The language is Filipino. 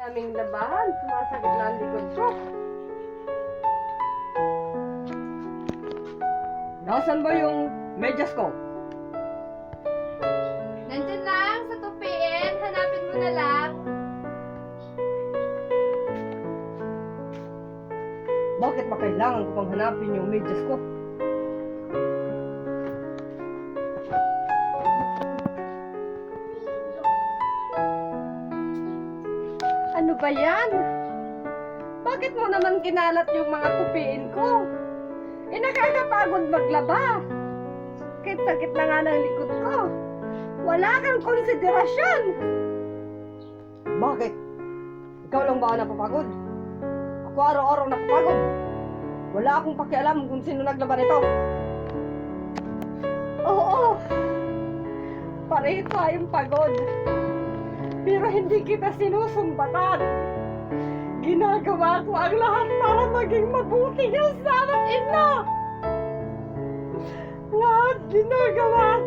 daming labahan. Sumasakit na ang likod ko. Nasaan ba yung medyas ko? Nandyan lang sa tupiin. Hanapin mo na lang. Bakit ba kailangan ko pang hanapin yung medyas ko? Ano ba yan? Bakit mo naman kinalat yung mga tupiin ko? Nakakapagod maglaba. Kahit sakit na nga ng likod ko. Wala kang konsiderasyon. Bakit? Ikaw lang ba ang napapagod? Ako araw-araw napapagod. Wala akong pakialam kung sino naglaba nito. Oo. Pareho tayong pagod. Pero hindi kita sinusumbatan. Ginagawa ko ang lahat para maging mabuti yung sa amin, ina. Lahat ginagawa